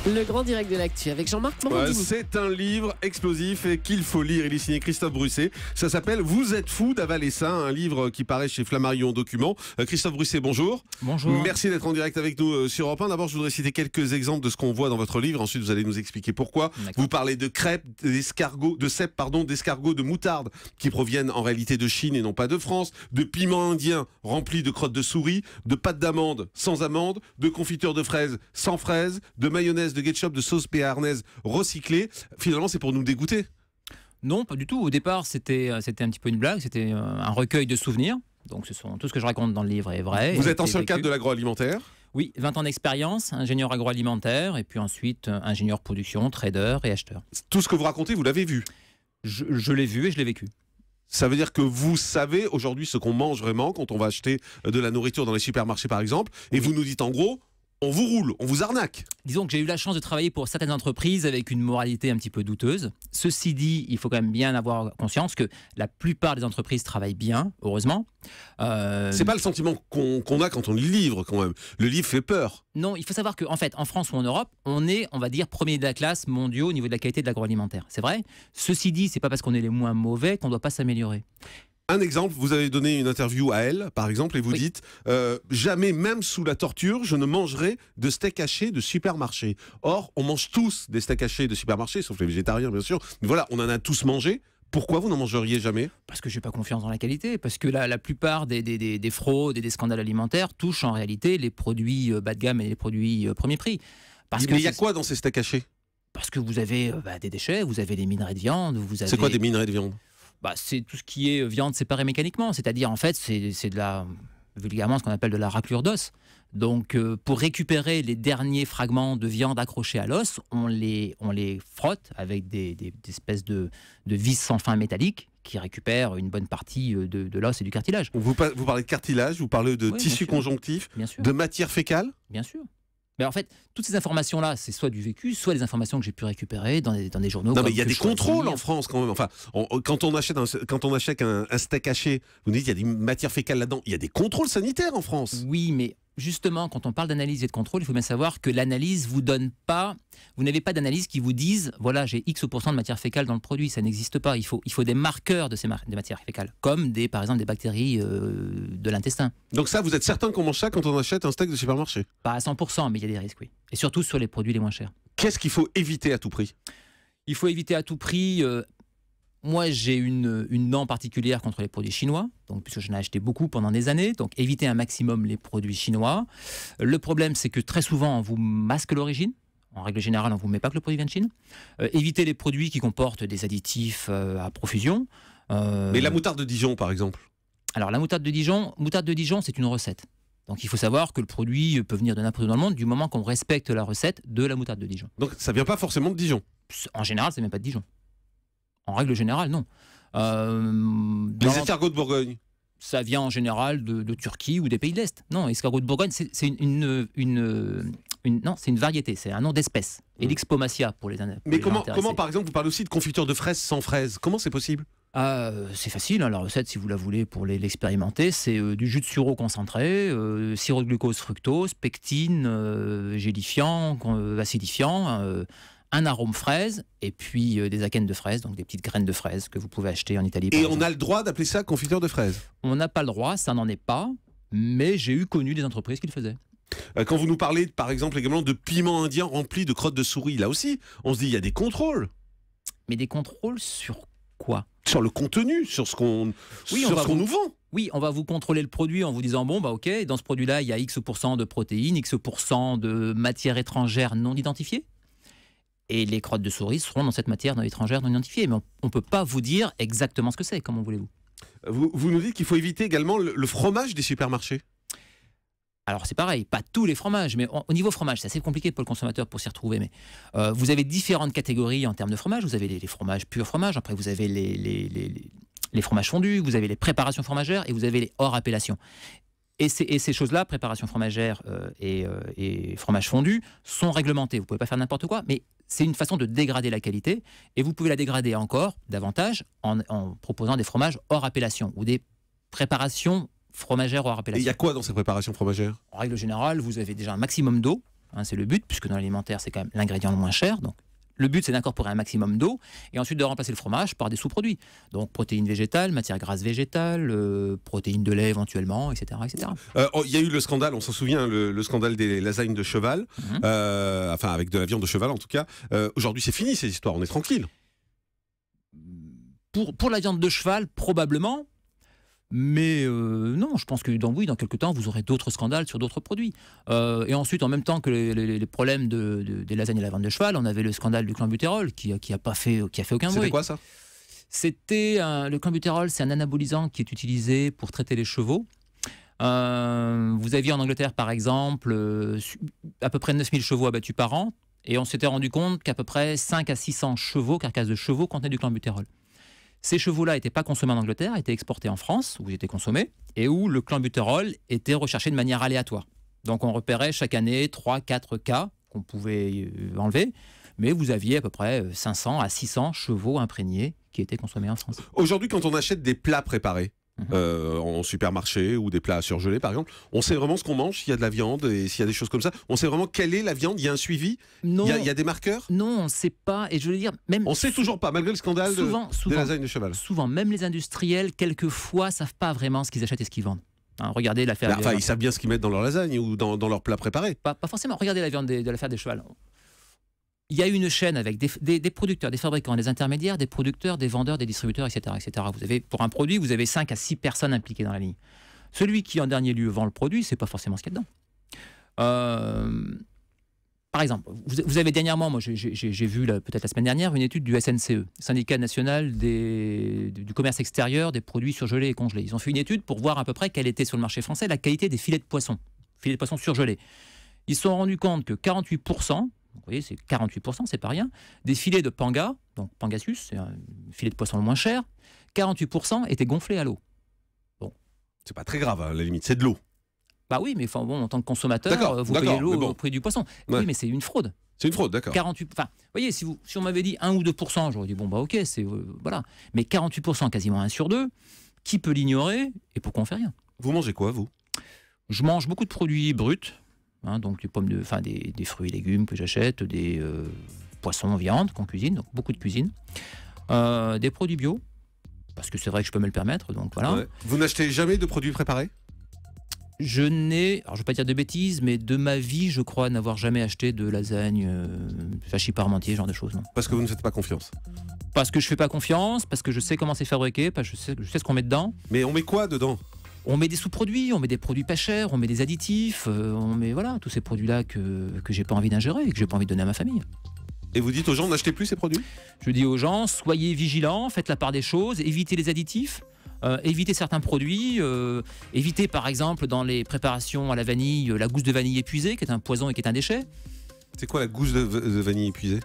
Le grand direct de l'actu avec Jean-Marc Morandini. C'est un livre explosif et qu'il faut lire. Il est signé Christophe Brusset. Ça s'appelle Vous êtes fou d'avaler ça, un livre qui paraît chez Flammarion Document. Christophe Brusset, bonjour. Bonjour. Merci d'être en direct avec nous sur Europe 1. D'abord, je voudrais citer quelques exemples de ce qu'on voit dans votre livre. Ensuite, vous allez nous expliquer pourquoi. Vous parlez de crêpes, d'escargots, de cèpes, d'escargots, de moutarde qui proviennent en réalité de Chine et non pas de France, de piments indiens remplis de crottes de souris, de pâte d'amande sans amande, de confiture de fraises sans fraises, de mayonnaise, de ketchup, de sauce béarnaise recyclée. Finalement, c'est pour nous dégoûter. Non, pas du tout. Au départ, c'était un petit peu une blague. C'était un recueil de souvenirs. Donc, tout ce que je raconte dans le livre est vrai. Vous êtes ancien cadre de l'agroalimentaire ? Oui, 20 ans d'expérience, ingénieur agroalimentaire, et puis ensuite ingénieur production, trader et acheteur. Tout ce que vous racontez, vous l'avez vu ? Je l'ai vu et je l'ai vécu. Ça veut dire que vous savez aujourd'hui ce qu'on mange vraiment quand on va acheter de la nourriture dans les supermarchés, par exemple, et vous nous dites en gros, on vous roule, on vous arnaque. Disons que j'ai eu la chance de travailler pour certaines entreprises avec une moralité un petit peu douteuse. Ceci dit, il faut quand même bien avoir conscience que la plupart des entreprises travaillent bien, heureusement. C'est pas le sentiment qu'on a quand on lit le livre, quand même. Le livre fait peur. Non, il faut savoir qu'en fait, en France ou en Europe, on est, on va dire, premier de la classe mondiaux au niveau de la qualité de l'agroalimentaire. C'est vrai. Ceci dit, c'est pas parce qu'on est les moins mauvais qu'on ne doit pas s'améliorer. Un exemple, vous avez donné une interview à Elle, par exemple, et vous dites jamais, même sous la torture, je ne mangerai de steak haché de supermarché. Or, on mange tous des steaks hachés de supermarché, sauf les végétariens, bien sûr. Mais voilà, on en a tous mangé. Pourquoi vous n'en mangeriez jamais ? Parce que je n'ai pas confiance dans la qualité. Parce que la plupart des fraudes et des scandales alimentaires touchent en réalité les produits bas de gamme et les produits premier prix. Mais il y a quoi dans ces steaks hachés ? Parce que vous avez des déchets, vous avez des minerais de viande. C'est quoi des minerais de viande ? C'est tout ce qui est viande séparée mécaniquement. C'est-à-dire, en fait, c'est de la, vulgairement, ce qu'on appelle de la raclure d'os. Donc, pour récupérer les derniers fragments de viande accrochés à l'os, on les frotte avec des espèces de vis sans fin métalliques qui récupèrent une bonne partie de l'os et du cartilage. Vous parlez de cartilage, vous parlez de tissu conjonctif, de matière fécale ? Bien sûr. Mais en fait, toutes ces informations-là, c'est soit du vécu, soit des informations que j'ai pu récupérer dans des journaux. Non, mais il y a des contrôles en France quand même. Enfin, quand on achète un steak haché, vous dites qu'il y a des matières fécales là-dedans. Il y a des contrôles sanitaires en France. Oui, mais justement, quand on parle d'analyse et de contrôle, il faut bien savoir que l'analyse vous donne pas. Vous n'avez pas d'analyse qui vous dise voilà, j'ai X% de matière fécale dans le produit. Ça n'existe pas. Il faut des marqueurs de ces des matières fécales, comme par exemple des bactéries de l'intestin. Donc ça, vous êtes certain qu'on mange ça quand on achète un steak de supermarché ? Pas à 100%, mais il y a des risques, oui. Et surtout sur les produits les moins chers. Qu'est-ce qu'il faut éviter à tout prix ? Il faut éviter à tout prix. Moi, j'ai une dent particulière contre les produits chinois, donc, puisque j'en ai acheté beaucoup pendant des années. Donc, évitez un maximum les produits chinois. Le problème, c'est que très souvent, on vous masque l'origine. En règle générale, on ne vous met pas que le produit vient de Chine. Évitez les produits qui comportent des additifs à profusion. Mais la moutarde de Dijon, par exemple ? Alors, la moutarde de Dijon, c'est une recette. Donc, il faut savoir que le produit peut venir de n'importe où dans le monde du moment qu'on respecte la recette de la moutarde de Dijon. Donc, ça ne vient pas forcément de Dijon ? En général, ça ne vient pas de Dijon. En règle générale, non. Les escargots de Bourgogne ? Ça vient en général de Turquie ou des pays de l'Est. Non, escargot de Bourgogne, c'est une variété, c'est un nom d'espèce. Et l'Expomacia pour les Mais comment, par exemple, vous parlez aussi de confiture de fraises sans fraises ? Comment c'est possible ? C'est facile, hein, la recette, si vous la voulez pour l'expérimenter, c'est du jus de sureau concentré, sirop de glucose fructose, pectine, gélifiant, acidifiant, un arôme fraise et puis des akènes de fraises, donc des petites graines de fraises que vous pouvez acheter en Italie. Et on a le droit d'appeler ça confiture de fraises ? On n'a pas le droit, ça n'en est pas, mais j'ai connu des entreprises qui le faisaient. Quand vous nous parlez, par exemple, également de piments indiens remplis de crottes de souris, là aussi, on se dit il y a des contrôles. Mais des contrôles sur quoi ? Sur le contenu, sur ce qu'on nous vend. Oui, on va vous contrôler le produit en vous disant bon, bah ok, dans ce produit-là, il y a X% de protéines, X% de matières étrangères non identifiées. Et les crottes de souris seront dans cette matière non étrangère non identifiée. Mais on ne peut pas vous dire exactement ce que c'est. Comment voulez-vous ? Vous nous dites qu'il faut éviter également le fromage des supermarchés. Alors c'est pareil, pas tous les fromages, mais au niveau fromage, c'est assez compliqué pour le consommateur pour s'y retrouver. Mais vous avez différentes catégories en termes de fromage. Vous avez les fromages purs fromage, après vous avez les fromages fondus, vous avez les préparations fromagères et vous avez les hors appellation. Et ces choses-là, préparation fromagère et fromage fondu, sont réglementées. Vous ne pouvez pas faire n'importe quoi, mais c'est une façon de dégrader la qualité. Et vous pouvez la dégrader encore davantage en proposant des fromages hors appellation ou des préparations fromagères hors appellation. Et il y a quoi dans ces préparations fromagères ? En règle générale, vous avez déjà un maximum d'eau. hein, c'est le but, puisque dans l'alimentaire, c'est quand même l'ingrédient le moins cher. Donc, le but, c'est d'incorporer un maximum d'eau et ensuite de remplacer le fromage par des sous-produits. Donc, protéines végétales, matières grasses végétales, protéines de lait éventuellement, etc. etc. Il y a eu le scandale, on s'en souvient, le scandale des lasagnes de cheval, enfin avec de la viande de cheval en tout cas. Aujourd'hui, c'est fini ces histoires, on est tranquille. Pour la viande de cheval, probablement. Mais non, je pense que dans quelques temps, vous aurez d'autres scandales sur d'autres produits. Et ensuite, en même temps que les problèmes des lasagnes et la viande de cheval, on avait le scandale du clambuterol qui a fait aucun bruit. C'était quoi ça? Le clambuterol, c'est un anabolisant qui est utilisé pour traiter les chevaux. Vous aviez en Angleterre, par exemple, à peu près 9000 chevaux abattus par an. Et on s'était rendu compte qu'à peu près 5 à 600 chevaux, carcasses de chevaux, contenaient du clambuterol. Ces chevaux-là n'étaient pas consommés en Angleterre, étaient exportés en France, où ils étaient consommés, et où le clambuterol était recherché de manière aléatoire. Donc on repérait chaque année 3-4 cas qu'on pouvait enlever, mais vous aviez à peu près 500 à 600 chevaux imprégnés qui étaient consommés en France. Aujourd'hui, quand on achète des plats préparés, en supermarché ou des plats surgelés par exemple, on sait vraiment ce qu'on mange, s'il y a de la viande et s'il y a des choses comme ça, on sait vraiment quelle est la viande, il y a un suivi, il y a des marqueurs? Non, on ne sait pas, et je veux dire, même... On sait toujours pas, malgré le scandale des lasagnes de cheval. Souvent, même les industriels, quelquefois, ne savent pas vraiment ce qu'ils achètent et ce qu'ils vendent. Hein, regardez l'affaire... Enfin, ils savent bien ce qu'ils mettent dans leur lasagne ou dans leurs plats préparés. Pas forcément, regardez la viande de l'affaire des chevals. Il y a une chaîne avec des producteurs, des fabricants, des intermédiaires, des producteurs, des vendeurs, des distributeurs, etc., etc. Vous avez, pour un produit, vous avez 5 à 6 personnes impliquées dans la ligne. Celui qui, en dernier lieu, vend le produit, c'est pas forcément ce qu'il y a dedans. Par exemple, vous avez dernièrement, moi j'ai vu peut-être la semaine dernière, une étude du SNCE, Syndicat national du commerce extérieur des produits surgelés et congelés. Ils ont fait une étude pour voir à peu près quelle était sur le marché français la qualité des filets de poisson surgelés. Ils se sont rendus compte que 48%, vous voyez, c'est 48%, c'est pas rien. Des filets de panga, donc Pangasius, c'est un filet de poisson le moins cher, 48% étaient gonflés à l'eau. Bon. C'est pas très grave, à la limite, c'est de l'eau. Bah oui, mais enfin, bon, en tant que consommateur, vous payez l'eau au prix du poisson. Ouais. Oui, mais c'est une fraude. C'est une fraude, d'accord. 48, enfin, vous voyez, si on m'avait dit 1 ou 2%, j'aurais dit, bon, bah ok, c'est voilà. Mais 48%, quasiment 1 sur 2, qui peut l'ignorer et pourquoi on fait rien? Vous mangez quoi, vous? Je mange beaucoup de produits bruts. Hein, donc des fruits et légumes que j'achète, des poissons, viande qu'on cuisine, donc beaucoup de cuisine, des produits bio, parce que c'est vrai que je peux me le permettre, donc voilà. Ouais. Vous n'achetez jamais de produits préparés? Je ne vais pas dire de bêtises, mais de ma vie, je crois n'avoir jamais acheté de lasagne, hachis parmentier, ce genre de choses. Non. Parce que vous ne faites pas confiance? Parce que je ne fais pas confiance, parce que je sais comment c'est fabriqué, parce que je sais ce qu'on met dedans. Mais on met quoi dedans? On met des sous-produits, on met des produits pas chers, on met des additifs, on met voilà, tous ces produits-là que j'ai pas envie d'ingérer et que j'ai pas envie de donner à ma famille. Et vous dites aux gens, n'achetez plus ces produits? Je dis aux gens, soyez vigilants, faites la part des choses, évitez les additifs, évitez certains produits, évitez par exemple dans les préparations à la vanille, la gousse de vanille épuisée, qui est un poison et qui est un déchet. C'est quoi la gousse de vanille épuisée?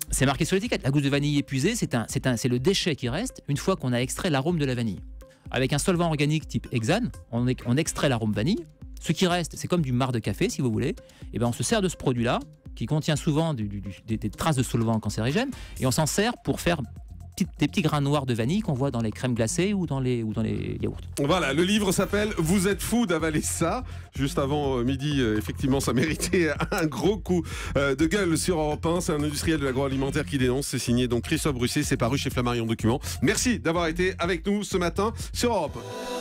C'est marqué sur l'étiquette. La gousse de vanille épuisée, c'est le déchet qui reste une fois qu'on a extrait l'arôme de la vanille. Avec un solvant organique type hexane, on extrait l'arôme vanille. Ce qui reste, c'est comme du marc de café, si vous voulez. Et ben on se sert de ce produit-là, qui contient souvent des traces de solvants cancérigènes, et on s'en sert pour faire des petits grains noirs de vanille qu'on voit dans les crèmes glacées ou dans les yaourts. Voilà, le livre s'appelle « Vous êtes fou d'avaler ça ». Juste avant midi, effectivement, ça méritait un gros coup de gueule sur Europe 1. C'est un industriel de l'agroalimentaire qui dénonce. C'est signé donc Christophe Brusset, c'est paru chez Flammarion Documents. Merci d'avoir été avec nous ce matin sur Europe 1.